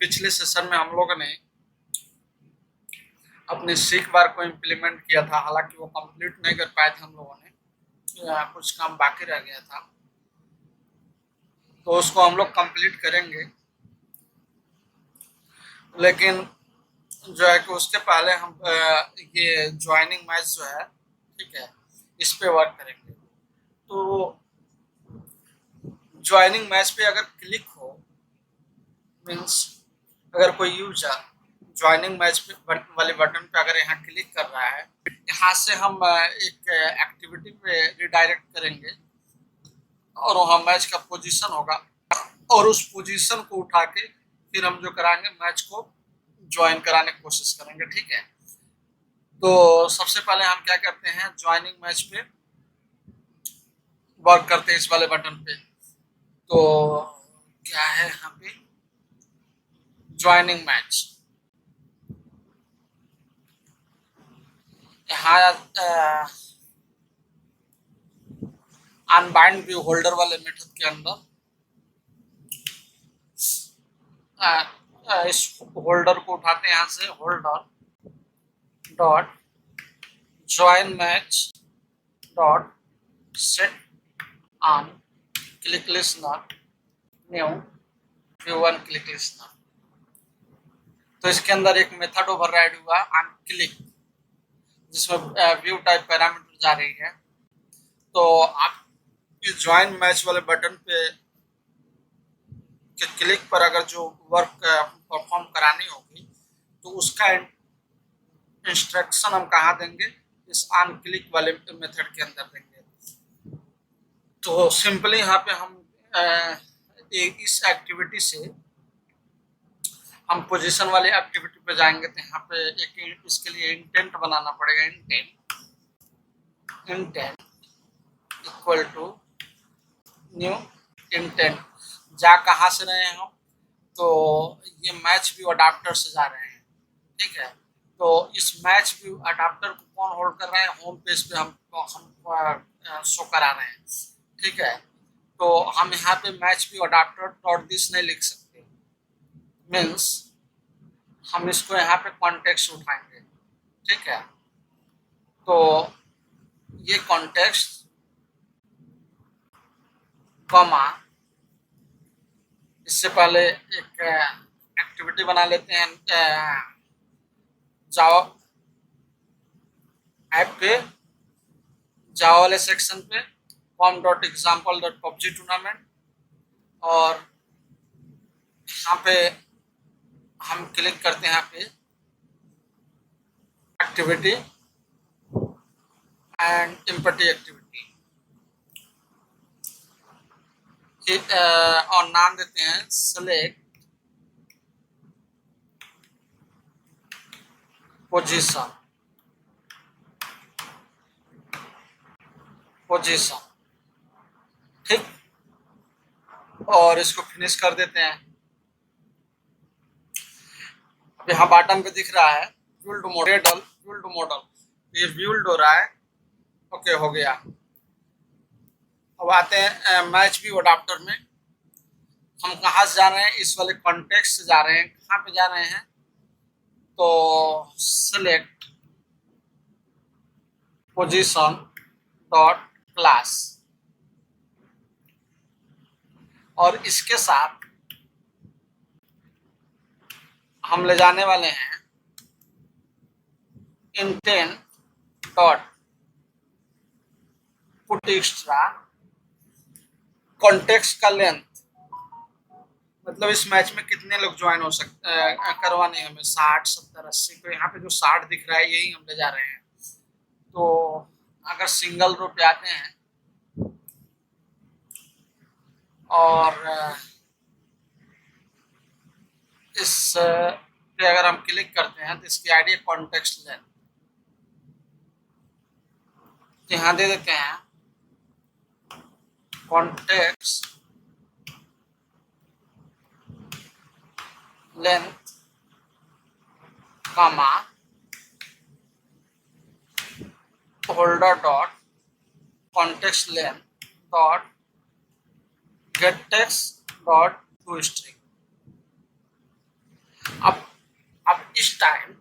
पिछले सेशन में हम लोगों ने अपने सीख बार को इम्प्लीमेंट किया था, हालांकि वो कंप्लीट नहीं कर पाए थे हम लोगों ने, कुछ काम बाकी रह गया था, तो उसको हम लोग कंप्लीट करेंगे। लेकिन जो है कि उसके पहले हम ये ज्वाइनिंग मैच जो है, ठीक है, इस पे वर्क करेंगे। तो ज्वाइनिंग मैच पे अगर क्लिक हो, मीन्स अगर कोई यूजर ज्वाइनिंग मैच पे वाले बटन पे अगर यहाँ क्लिक कर रहा है, यहाँ से हम एक एक्टिविटी पे रिडायरेक्ट करेंगे और वहाँ मैच का पोजीशन होगा और उस पोजीशन को उठा के फिर हम जो कराएंगे मैच को ज्वाइन कराने की कोशिश करेंगे, ठीक है। तो सबसे पहले हम क्या करते हैं, ज्वाइनिंग मैच पे वर्क करते हैं इस वाले बटन पे। तो क्या है यहाँ पे, ज्वाइनिंग मैच, यहाँ अनबाइंड व्यू होल्डर वाले मेथड के अंदर इस होल्डर को उठाते हैं, यहाँ से holder dot join match dot set on click listener new view one click listener. तो इसके अंदर एक मेथड ओवरराइड हुआ ऑन क्लिक, जिसमें व्यू टाइप पैरामीटर जा रही है। तो आप इस ज्वाइन मैच वाले बटन पे के क्लिक पर अगर जो वर्क परफॉर्म करानी होगी तो उसका इंस्ट्रक्शन हम कहाँ देंगे, इस ऑन क्लिक वाले मेथड के अंदर देंगे। तो सिंपली यहाँ पे हम इस एक्टिविटी से हम पोजीशन वाली एक्टिविटी पे जाएंगे। तो यहाँ पे एक इसके लिए इंटेंट बनाना पड़ेगा, intent equal to new intent. जा कहाँ से रहे हैं हम, तो ये मैच व्यू अडाप्टर से जा रहे हैं, ठीक है। तो इस मैच व्यू अडाप्टर को कौन होल्ड कर रहे हैं, होम पेज पे हम शो करा रहे हैं, ठीक है। तो हम यहाँ पे match view adapter dot this नहीं लिख सकते, मीन्स हम इसको यहाँ पे कॉन्टेक्स्ट उठाएंगे, ठीक है। तो ये कॉन्टेक्स्ट कॉमा, इससे पहले एक एक्टिविटी बना लेते हैं जावा ऐप पे, जावा वाले सेक्शन पे form.example.pubg टूर्नामेंट, और यहाँ पे हम क्लिक करते हैं यहाँ पे एक्टिविटी एंड एम्पटी एक्टिविटी, और नाम देते हैं सेलेक्ट पोजीशन, ठीक। और इसको फिनिश कर देते हैं। अब यहाँ बॉटम पे दिख रहा है व्यूल्ड मॉडल, ये व्यूल्ड हो रहा है, ओके हो गया। अब आते हैं मैच व्यू अडाप्टर में। हम कहाँ से जा रहे हैं, इस वाले कॉन्टेक्स्ट से जा रहे हैं। कहाँ पे जा रहे हैं, तो सेलेक्ट पोजीशन डॉट क्लास, और इसके साथ हम ले जाने वाले हैं intent dot put extra context का लेंथ, मतलब इस मैच में कितने लोग ज्वाइन हो सकते करवाने हमें, 60 70 80। तो यहाँ पे जो 60 दिख रहा है यही हम ले जा रहे हैं। तो अगर सिंगल रो पे आते हैं और इस पे अगर हम क्लिक करते हैं तो इसकी आईडी कॉन्टेक्स्ट लेंथ, यहाँ दे देते हैं context length comma holder dot context length dot gate text dot to string. अब इस टाइम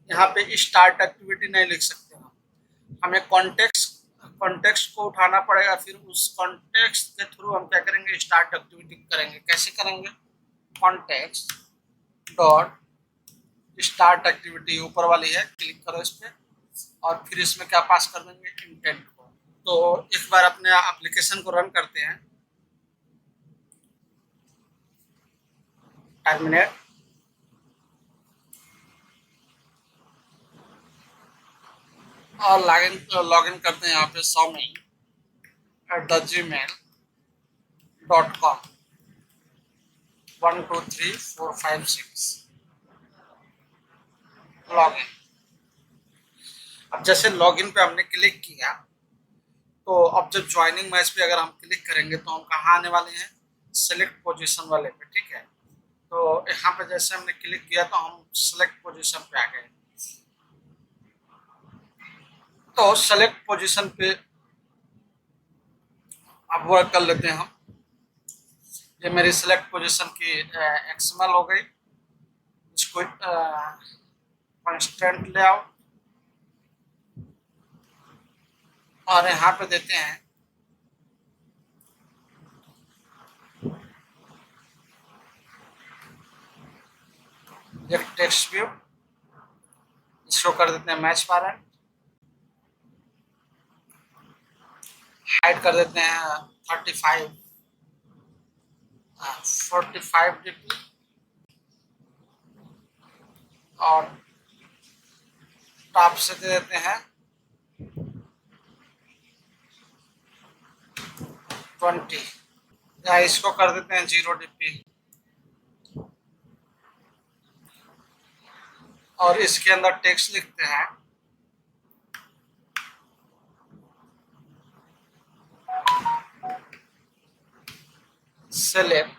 यहाँ पे स्टार्ट एक्टिविटी नहीं लिख सकते हम, हमें कॉन्टेक्स्ट को उठाना पड़ेगा, फिर उस कॉन्टेक्स्ट के थ्रू हम क्या करेंगे, स्टार्ट एक्टिविटी करेंगे। कैसे करेंगे, कॉन्टेक्स्ट डॉट स्टार्ट एक्टिविटी ऊपर वाली है, क्लिक करो इस पर और फिर इसमें क्या पास कर देंगे, इंटेंट को। तो एक बार अपने एप्लीकेशन को रन करते हैं, टर्मिनेट, और लॉगिन करते हैं यहाँ पे soumi@gmail.com 1 2 3 4 5 6 लॉगिन। अब जैसे लॉगिन पे हमने क्लिक किया, तो अब जब ज्वाइनिंग मैच पे अगर हम क्लिक करेंगे तो हम कहाँ आने वाले हैं, सेलेक्ट पोजीशन वाले पे, ठीक है। तो यहाँ पे जैसे हमने क्लिक किया तो हम सेलेक्ट पोजीशन पे आ गए। तो सेलेक्ट पोजीशन पे अब वर्क कर लेते हैं हम। ये मेरी सेलेक्ट पोजीशन की एक्सएमएल हो गई। इसको कंस्टेंट लेआउट और यहाँ पे देते हैं एक टेक्स्ट व्यू, इसको कर देते हैं मैच पैरेंट, हाइड कर देते हैं 35 45 dp और टॉप से दे देते हैं 20, या इसको कर देते हैं 0 dp और इसके अंदर टेक्स्ट लिखते हैं सेलेक्ट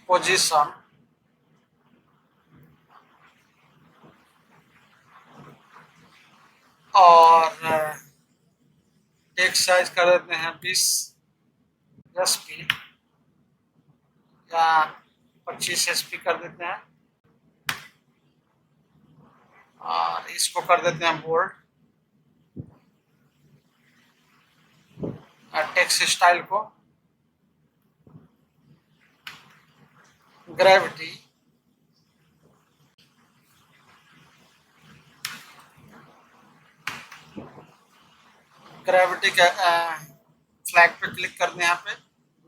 पोजीशन और टेक्स्ट साइज कर देते हैं 20 SP या 25 SP कर देते हैं और इसको कर देते हैं बोल्ड। टेक्स्ट स्टाइल को ग्रेविटी के फ्लैग पे क्लिक करते हैं, यहाँ पे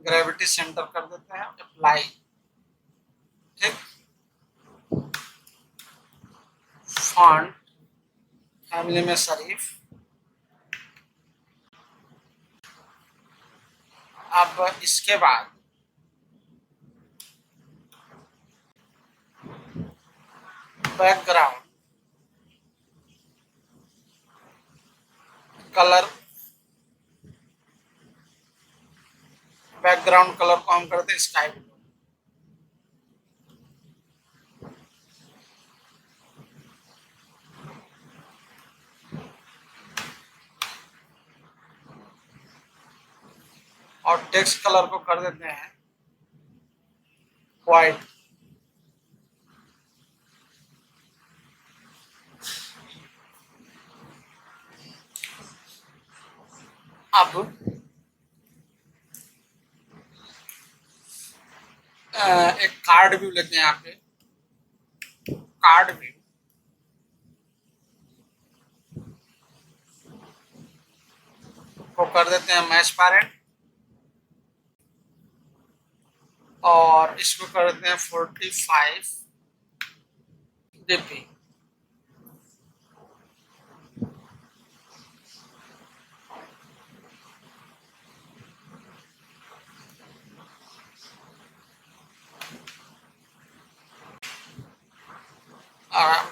ग्रेविटी सेंटर कर देते हैं, अप्लाई, ठीक। फॉन्ट फैमिली में शरीफ। अब इसके बाद बैकग्राउंड कलर, बैकग्राउंड कलर को हम करते हैं स्काई ब्लू। और टेक्स्ट कलर को कर देते हैं व्हाइट। अब एक कार्ड व्यू लेते हैं, यहाँ पे कार्ड व्यू को कर देते हैं मैच पैरेंट और इसको कर देते हैं 45 dp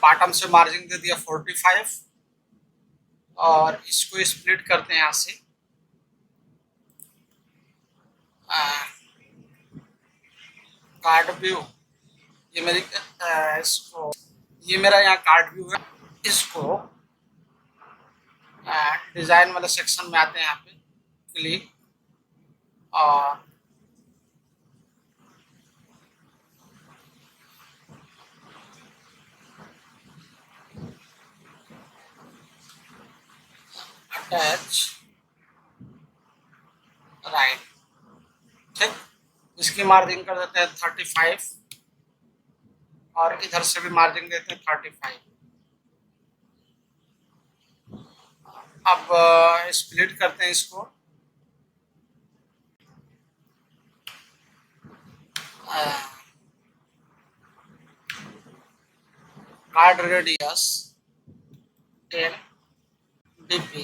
बॉटम से मार्जिन दे दिया 45 और इसको स्प्लिट करते हैं यहाँ से कार्ड व्यू। ये मेरी इसको, ये मेरा यहाँ कार्ड व्यू है, इसको डिजाइन वाले सेक्शन में आते हैं, यहाँ पे क्लिक और अटैच राइट। ठीक, इसकी मार्जिन कर देते हैं 35 और इधर से भी मार्जिन देते हैं 35। अब स्प्लिट करते हैं इसको, card radius 10 dp,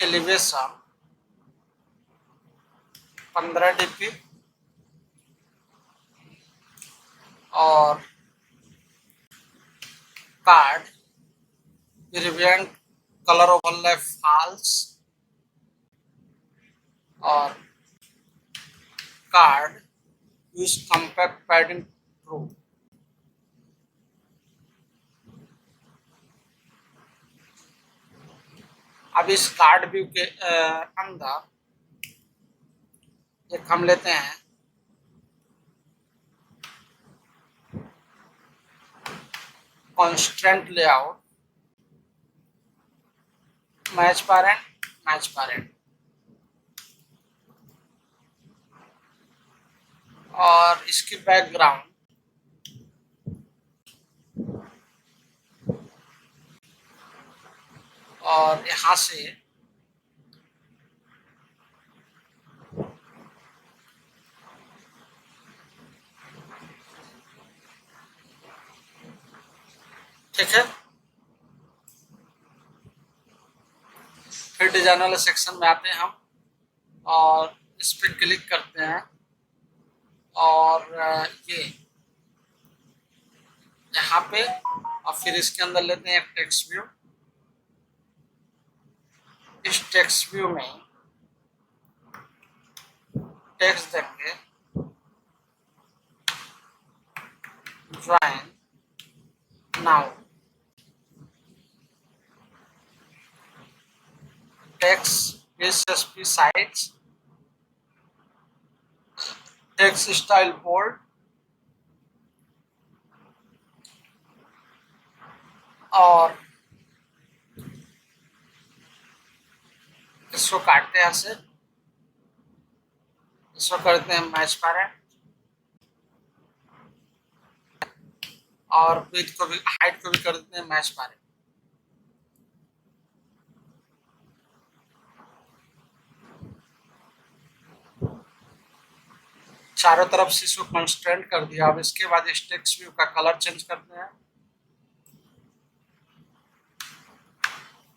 elevation 15 dp और card prevent colour overlap false और card use compact padding true. अब इस कार्ड व्यू के अंदर एक हम लेते हैं कॉन्स्टेंट लेआउट, मैच पैरेंट और इसकी बैकग्राउंड और यहाँ से ठीक है। फिर डिजाइन वाले सेक्शन में आते हैं हम और इस पर क्लिक करते हैं और ये यहाँ पे और फिर इसके अंदर लेते हैं एक टेक्स्ट व्यू। इस टेक्स्ट व्यू में टेक्स्ट देंगे join now, text SSP size, text style bold और इसको काटते हैं ऐसे, इसको करते हैं मैच पैरेंट और विड्थ को भी, हाइट को भी कर देते हैं मैच पैरेंट। चारों तरफ से इसको कंस्ट्रेंट कर दिया। अब इसके बाद इस टेक्स्ट व्यू का कलर चेंज करते हैं,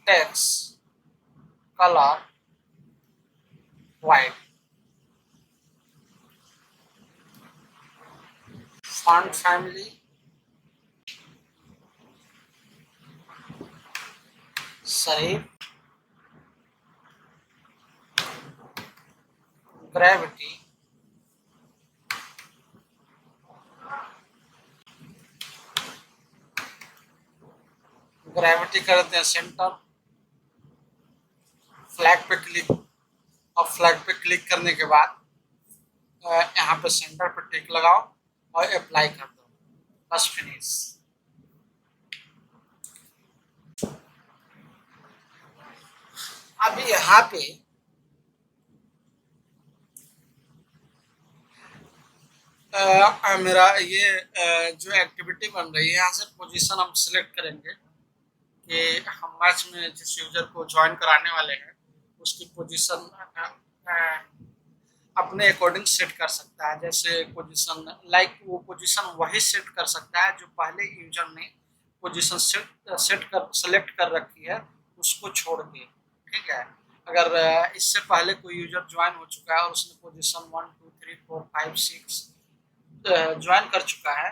text colour white, font family serif, gravity, gravity करते हैं सेंटर, फ्लैग पे क्लिक और फ्लैग पे क्लिक करने के बाद यहाँ पे सेंटर पे टिक लगाओ और अप्लाई कर दो, बस फिनिश। अभी यहाँ पे मेरा ये जो एक्टिविटी बन रही है, यहाँ से पोजीशन हम सिलेक्ट करेंगे कि हम मैच में जिस यूजर को ज्वाइन कराने वाले हैं उसकी पोजीशन अपने अकॉर्डिंग सेट कर सकता है। जैसे पोजीशन लाइक वो पोजीशन वही सेट कर सकता है जो पहले यूजर ने पोजीशन सेलेक्ट कर रखी है, उसको छोड़ के। ठीक है, अगर इससे पहले कोई यूजर ज्वाइन हो चुका है और उसने पोजीशन 1 2 3 4 5 6 ज्वाइन कर चुका है,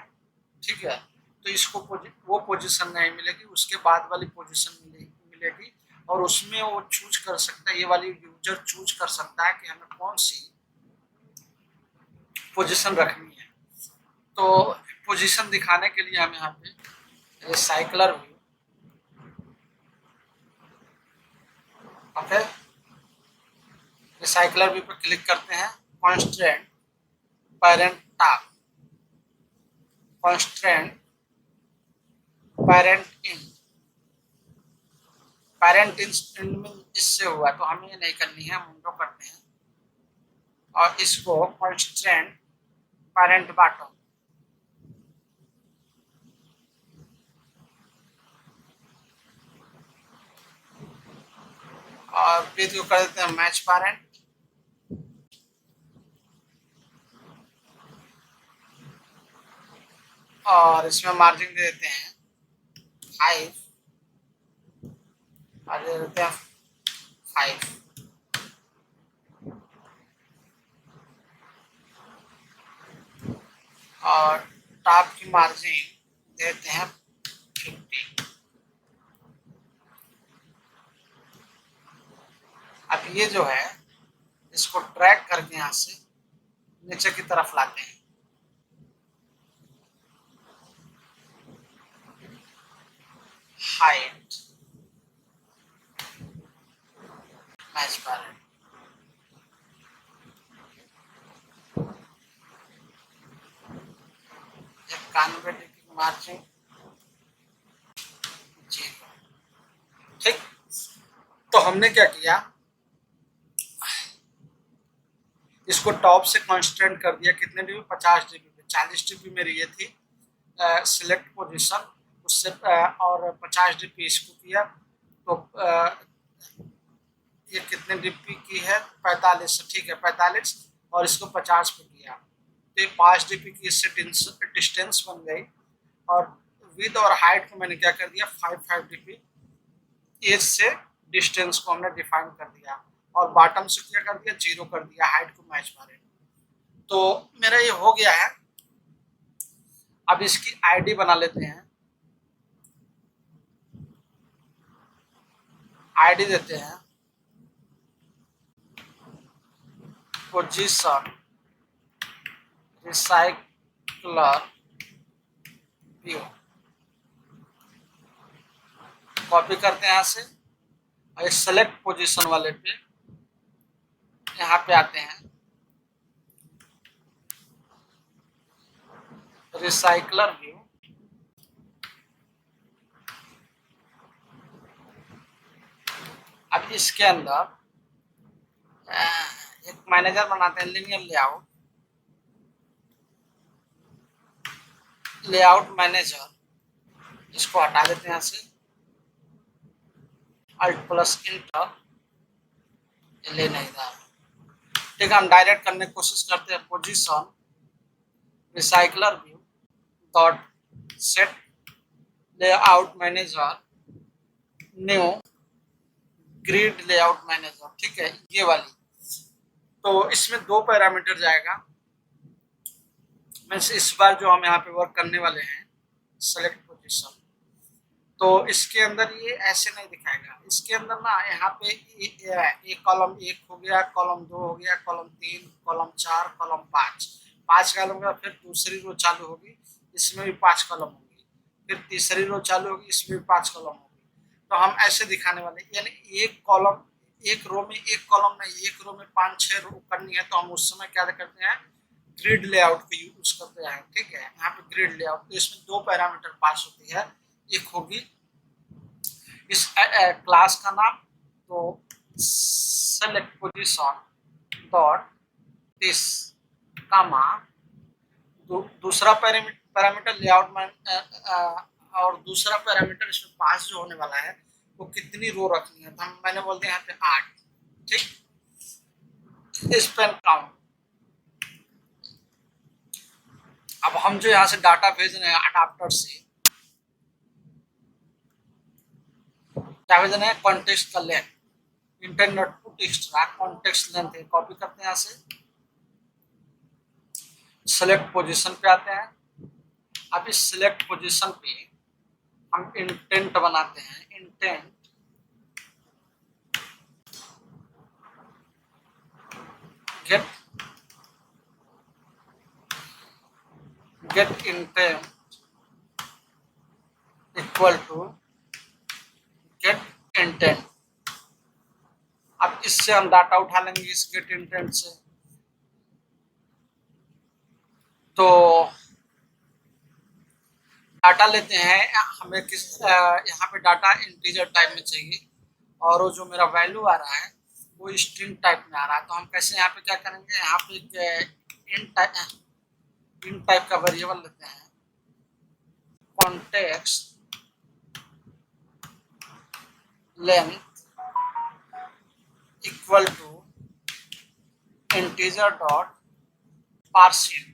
ठीक है, तो इसको वो पोजीशन नहीं मिलेगी, उसके बाद वाली पोजीशन मिलेगी और उसमें वो चूज कर सकता है, ये वाली यूजर चूज कर सकता है कि हमें कौन सी पोजीशन रखनी है। तो पोजीशन दिखाने के लिए हम यहाँ पे recycler view okay, recycler view पर क्लिक करते हैं, constant parent tab, constant parent in, parent in में इससे हुआ तो हमें ये नहीं करनी है, हम उनको करते हैं और इसको कॉन्स्टेंट पेरेंट बॉटम, और फिर जो कर देते हैं मैच पेरेंट, और इसमें मार्जिन दे देते हैं 5 और दे देते हैं 5, और टॉप की मार्जिन देते हैं 50। अब ये जो है इसको ट्रैक करके यहाँ से नीचे की तरफ लाते हैं, हाइट मैच पेरेंट, कानवे की मार्जिन 0। ठीक, तो हमने क्या किया, इसको टॉप से कांस्टेंट कर दिया, कितने डीबी, 50 डीबी पे, 40 डीबी मेरी ये थी सिलेक्ट पोजीशन, उससे और 50 डीबी इसको किया, तो ये कितने डीबी की है, 45, ठीक है 45, और इसको 50 पे किया तो ये 5 डीबी की इससे डिस्टेंस बन गई, और विद और हाइट को मैंने क्या कर दिया 5 डीबी, एज से डिस्टेंस को हमने डिफाइन कर दिया, और बॉटम से क्या कर दिया 0 कर दिया, हाइट को मैच मारे। तो मेरा ये हो गया है। अब इसकी आईडी बना लेते हैं, आईडी देते हैं पोजीशन रिसाइकलर व्यू, कॉपी करते हैं यहाँ से, और सेलेक्ट पोजीशन वाले पे यहाँ पे आते हैं, रिसाइकलर व्यू, अब इसके अंदर एक मैनेजर बनाते हैं, लिनियर लेआउट, लेआउट मैनेजर, इसको हटा देते हैं यहाँ से, अल्ट प्लस इंटर, ले नहीं रहा, ठीक है, हम डायरेक्ट करने की कोशिश करते हैं, position recycler view dot set layout manager new grid layout manager, ठीक है ये वाली। तो इसमें 2 पैरामीटर जाएगा, मीन्स इस बार जो हम यहाँ पे वर्क करने वाले हैं सेलेक्ट पोजीशन, तो इसके अंदर ये ऐसे नहीं दिखाएगा, इसके अंदर ना यहाँ पे एक कॉलम 1 हो गया, कॉलम 2 हो गया, कॉलम 3, कॉलम 4, कॉलम 5 कॉलम का, फिर दूसरी रो चालू होगी, इसमें भी 5 कॉलम होगी, फिर तीसरी रो चालू होगी, इसमें भी 5 कॉलम होगी। तो हम ऐसे दिखाने वाले, यानी एक कॉलम, एक रो में एक कॉलम नहीं, एक रो में 5-6 रो करनी है, तो हम उस समय क्या करते हैं ग्रिड लेआउट का यूज करते हैं, ठीक है, यहाँ पे ग्रिड लेआउट, तो इसमें 2 पैरामीटर पास होती है, एक होगी इस क्लास का नाम, तो सेलेक्ट पोजीशन डॉट दिस कामा, दूसरा पैरामीटर लेआउट में, और दूसरा पैरामीटर इसमें पास जो होने वाला है वो कितनी रो रखनी है, तो हम मैंने बोल दिया यहाँ पे 8, ठीक, स्पैन काउंट। अब हम जो यहाँ से डाटा भेज रहे हैं अडाप्टर से, क्या भेज रहे हैं, कॉन्टेक्स्ट का लेंथ, इंटरनेट टू टेक्स्ट रहा, कॉन्टेक्स्ट लेंथ है, कॉपी करते हैं यहाँ से, सिलेक्ट पोजीशन पे आते हैं, अब इस सिलेक्ट पोजीशन पे हम इंटेंट बनाते हैं, intent get intent equal to get intent, अब इससे हम डाटा उठा लेंगे इस गेट इंटेंट से। तो डाटा लेते हैं, हमें किस यहाँ पे डाटा इंटीजर टाइप में चाहिए और वो जो मेरा वैल्यू आ रहा है वो स्ट्रिंग टाइप में आ रहा है। तो हम कैसे यहाँ पे क्या करेंगे, यहाँ पे इन टाइप का वेरिएबल लेते हैं, context length equal to integer dot partial.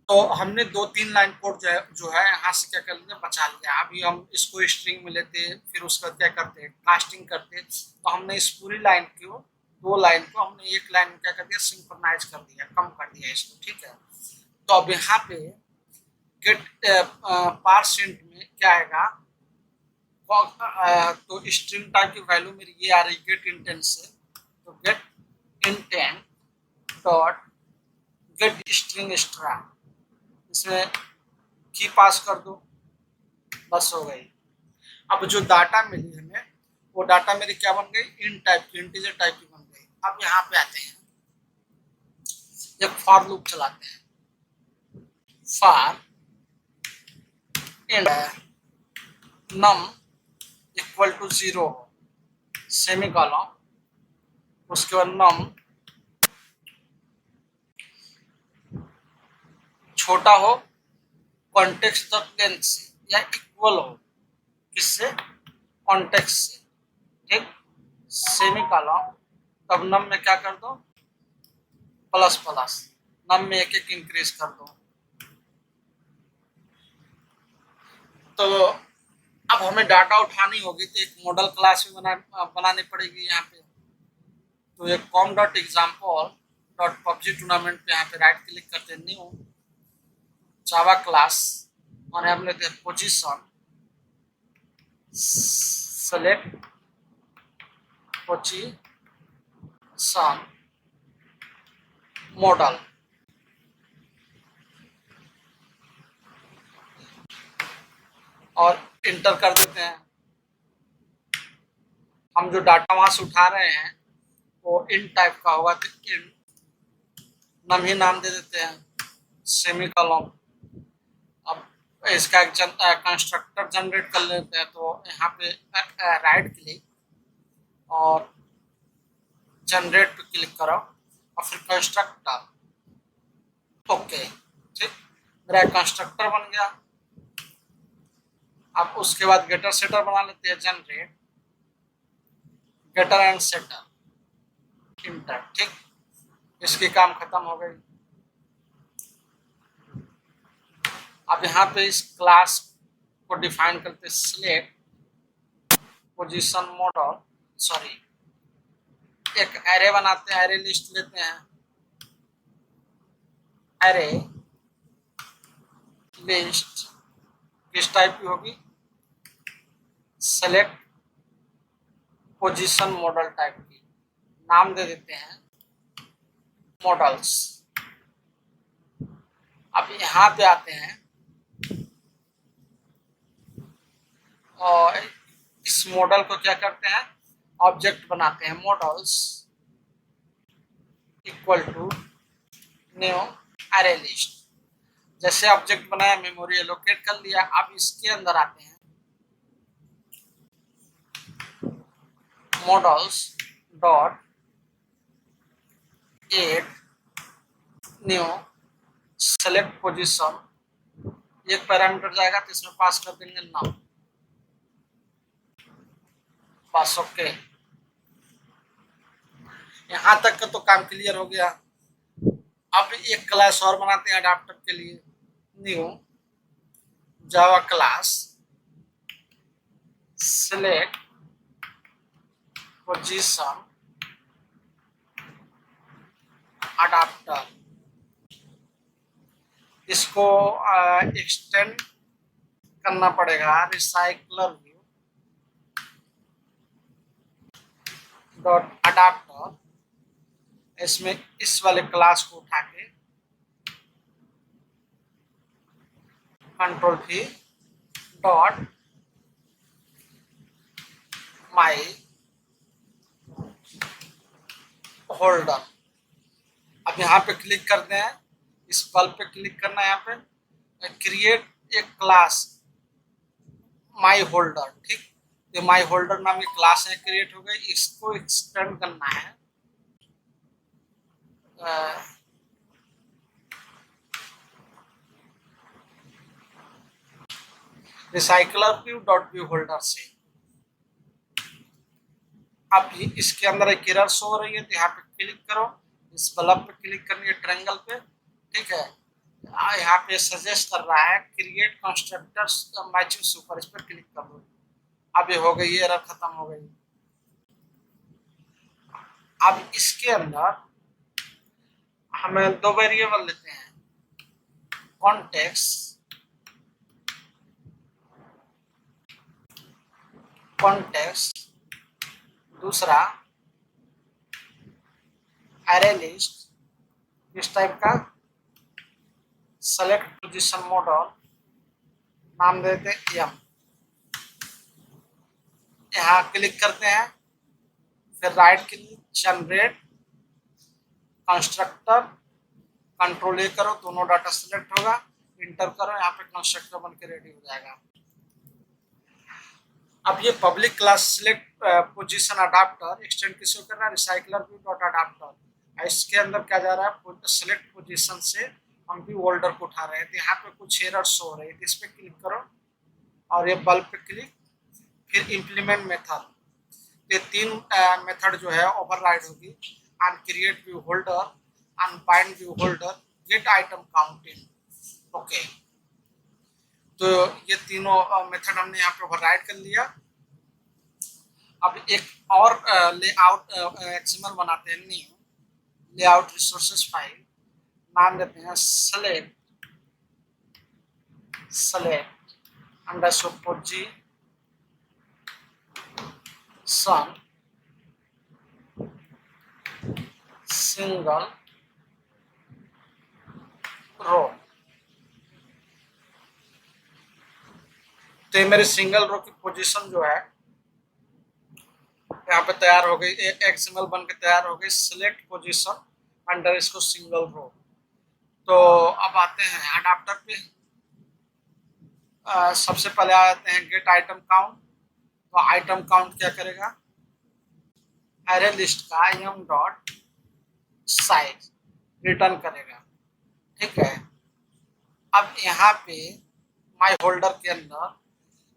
तो हमने 2-3 लाइन कोड जो है यहाँ से क्या कर लिया, बचा लिया। अभी हम इसको स्ट्रिंग में लेते, फिर उसका क्या करते, कास्टिंग करते। तो हमने इस पूरी लाइन को, 2 लाइन को हमने 1 लाइन में क्या कर दिया, सिंक्रोनाइज कर दिया, कम कर दिया इसको, ठीक है। तो अब यहाँ पे गेट पार्सेंट में क्या आएगा, तो स्ट्रिंग टाइप की वैल्यू मेरी ये आ रही गेट इंटेंट से, तो get intent dot get string extra, इसमें की पास कर दो, बस हो गई। अब जो डाटा मिली हमें, वो डाटा मेरी क्या बन गई, इन टाइप की, इंटीजर टाइप की बन गई। अब यहाँ पे आते हैं, एक फॉर लूप चलाते हैं, for int num equal to 0 हो, सेमीकोलन, उसके बाद नम छोटा हो कॉन्टेक्स्ट डॉट लेंथ से, या इक्वल हो किससे, कॉन्टेक्स्ट से, ठीक, सेमीकोलन। तब नम में क्या कर दो, प्लस प्लस, नम में एक इंक्रीज कर दो। तो अब हमें डाटा उठानी होगी, तो एक मॉडल क्लास भी बनानी पड़ेगी यहाँ पे। तो एक com dot example dot PUBG tournament पे यहाँ पे राइट क्लिक करते, न्यू जावा क्लास, और हम लेते हैं पोजीशन, सेलेक्ट पोजीशन मॉडल, और इंटर कर देते हैं। हम जो डाटा वहां से उठा रहे हैं वो इन टाइप का होगा, तो इन नम ही नाम दे देते हैं, सेमीकोलन। अब इसका एक कंस्ट्रक्टर जनरेट कर लेते हैं। तो यहाँ पे राइट क्लिक और जनरेट पे क्लिक करो और फिर कंस्ट्रक्टर, ओके, ठीक, मेरा कंस्ट्रक्टर बन गया। अब उसके बाद गेटर सेटर बना लेते हैं, generate getter and setter enter, ठीक, इसकी काम खत्म हो गई। अब यहाँ पे इस क्लास को डिफाइन करते, सिलेक्ट पोजीशन मॉडल, सॉरी, एक एरे बनाते हैं, एरे लिस्ट लेते हैं, एरे लिस्ट किस टाइप की होगी, सेलेक्ट पोजीशन मॉडल टाइप की, नाम दे देते हैं मॉडल्स। अब यहाँ पे आते हैं और इस मॉडल को क्या करते हैं, ऑब्जेक्ट बनाते हैं, models equal to new array list. जैसे ऑब्जेक्ट बनाया, मेमोरी एलोकेट कर लिया। अब इसके अंदर आते हैं, models dot add new select position, एक पैरामीटर जाएगा तो इसमें पास कर देंगे नाम, पास, ओके। यहाँ तक का तो काम क्लियर हो गया। अब एक क्लास और बनाते हैं अडाप्टर के लिए, new Java class, select position adapter, इसको एक्सटेंड करना पड़ेगा, रिसाइकलर व्यू डॉट अडाप्टर, इसमें इस वाले क्लास को उठा के कंट्रोल भी डॉट माई होल्डर। अब यहाँ पे क्लिक करते हैं, इस बल्ब पे क्लिक करना है, यहाँ पे create a class my holder. ठीक, ये माई होल्डर नाम की क्लास है, क्रिएट हो गई। इसको एक्सटेंड करना है recycler view dot view holder से। अब इसके अंदर एक एरर शो हो रही है, तो यहाँ पे क्लिक करो, इस बल्ब पे क्लिक करनी है, ट्रायंगल पे। ठीक है, यहाँ पे सजेस्ट कर रहा है क्रिएट कंस्ट्रक्टर्स मैचिंग सुपर, इस पर क्लिक कर दो। अब ये हो गई, एरर खत्म हो गई। अब इसके अंदर हमें दो वेरिएबल लेते हैं, कॉन्टेक्स्ट, दूसरा एरे लिस्ट। इस टाइप का सेलेक्ट पोजीशन मॉडल, नाम देते हैं एम। यहाँ क्लिक करते हैं, फिर right click, generate constructor, control ए करो, दोनों डाटा सिलेक्ट होगा, इंटर करो, यहाँ पे कंस्ट्रक्टर बन के रेडी हो जाएगा। अब ये public class select position adapter extend किसको करना है, रिसाइकलर व्यू डॉट अडाप्टर। इसके अंदर क्या जा रहा है, सिलेक्ट पोजीशन से हम व्यू होल्डर को उठा रहे हैं, तो यहाँ पे कुछ एरर शो हो रही है, इस पे क्लिक करो और ये बल्ब पे क्लिक, फिर इम्प्लीमेंट मेथड। ये तीन मेथड जो है ओवरराइड होगी, and create view holder, and bind view holder, gate item counting. Okay, तो ये तीनों मेथड हमने यहाँ पे ओवरराइड कर लिया। अब एक और लेआउट एक्सएमएल बनाते हैं, न्यू लेआउट रिसोर्सेज फाइल, नाम देते हैं सेलेक्ट अंडरस्कोर जी सन सिंगल रो। तो ये मेरी सिंगल रो की पोजीशन जो है यहाँ पे तैयार हो गई, एक्सएमएल बन के तैयार हो गई, सिलेक्ट पोजीशन अंडर इसको सिंगल रो। तो अब आते हैं अडाप्टर पे। सबसे पहले आते हैं गेट आइटम काउंट। तो आइटम काउंट क्या करेगा, एरे लिस्ट का एम डॉट साइज रिटर्न करेगा। ठीक है, अब यहाँ पे माई होल्डर के अंदर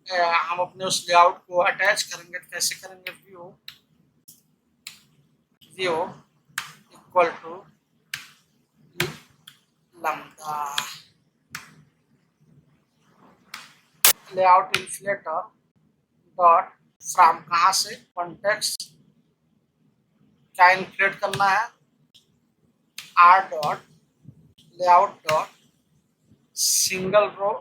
हम अपने उस लेआउट को अटैच करेंगे। तो कैसे करेंगे, view equal to lambda layout inflater dot from, कहाँ से, कॉन्टेक्स्ट, क्या इन्फ्लेट करना है, R dot layout dot single row,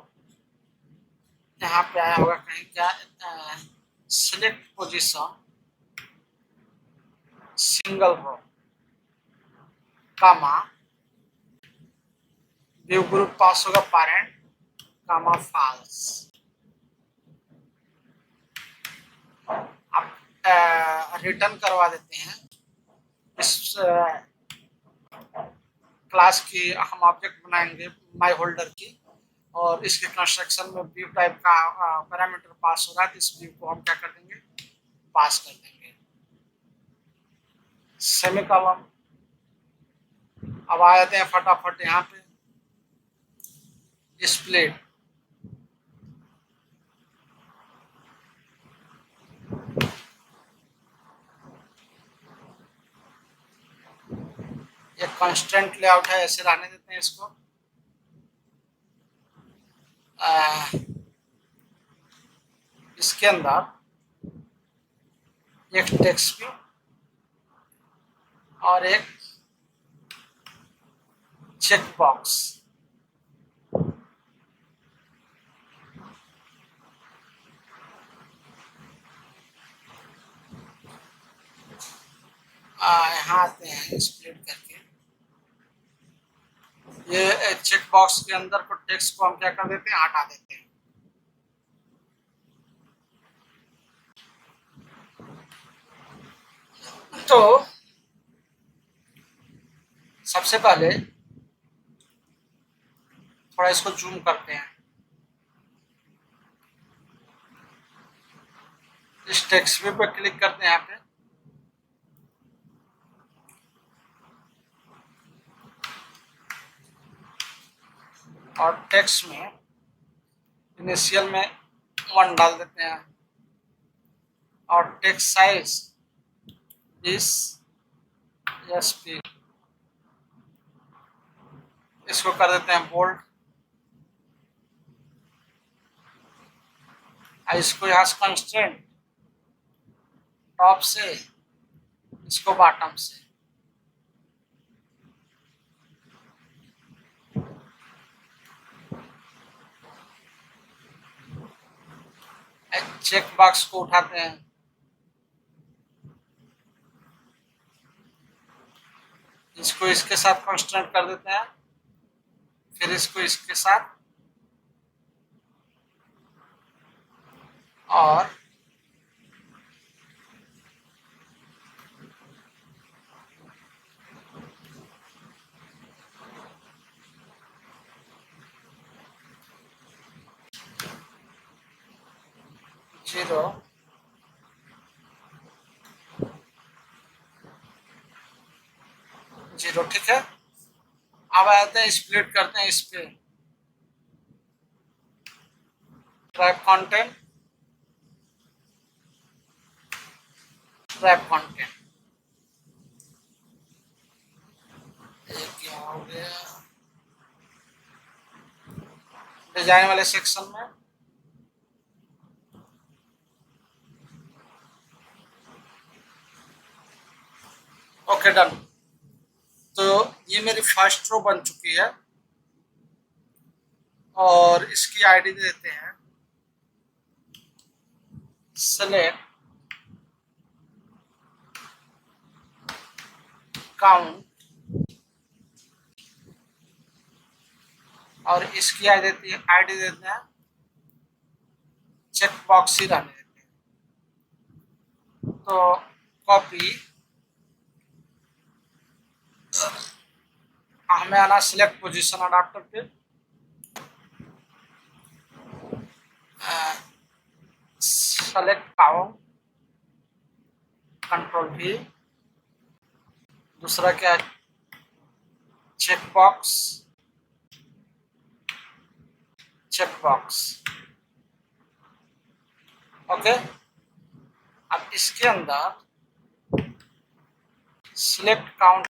यहाँ पे आया होगा कहीं क्या, select position single row, comma view group pass होगा पेरेंट, कामा फॉल्स। अब रिटर्न करवा देते हैं इस क्लास की, हम ऑब्जेक्ट बनाएंगे माई होल्डर की, और इसके कंस्ट्रक्शन में व्यू टाइप का पैरामीटर पास हो रहा है, तो इस व्यू को हम क्या कर देंगे, पास कर देंगे, सेमीकोलन। अब आ जाते हैं फटाफट यहाँ पे स्प्लिट। ये कंस्टेंट लेआउट है, ऐसे रहने देते हैं इसको। इसके अंदर एक टेक्स्ट व्यू और एक चेक बॉक्स। यहाँ आते हैं स्प्लिट करके, ये चेक बॉक्स के अंदर को टेक्स्ट को हम क्या कर देते हैं, हटा देते हैं। तो सबसे पहले थोड़ा इसको जूम करते हैं। इस टेक्स्ट व्यू पे क्लिक करते हैं यहाँ पे, और टेक्स्ट में इनिशियल में 1 डाल देते हैं, और टेक्स्ट साइज इस SP, इसको कर देते हैं बोल्ड। इसको यहाँ से कंस्ट्रेंट टॉप से, इसको बॉटम से। चेक बॉक्स को उठाते हैं, इसको इसके साथ कंस्ट्रेंट कर देते हैं, फिर इसको इसके साथ, और जीरो जीरो, ठीक है। अब आते हैं स्प्लिट करते हैं इस पे, रैप कंटेंट, रैप कंटेंट, ये क्या हो गया, डिजाइन वाले सेक्शन में ओके, डन। तो ये मेरी फर्स्ट रो बन चुकी है, और इसकी आईडी दे देते हैं सेलेक्ट काउंट, और इसकी आईडी देते हैं चेक बॉक्स ही रहने देते हैं। तो कॉपी, हमें आना सिलेक्ट पोजीशन अडाप्टर पे, सेलेक्ट काउंट, कंट्रोल V, दूसरा क्या, चेक बॉक्स, ओके। अब इसके अंदर सिलेक्ट काउंट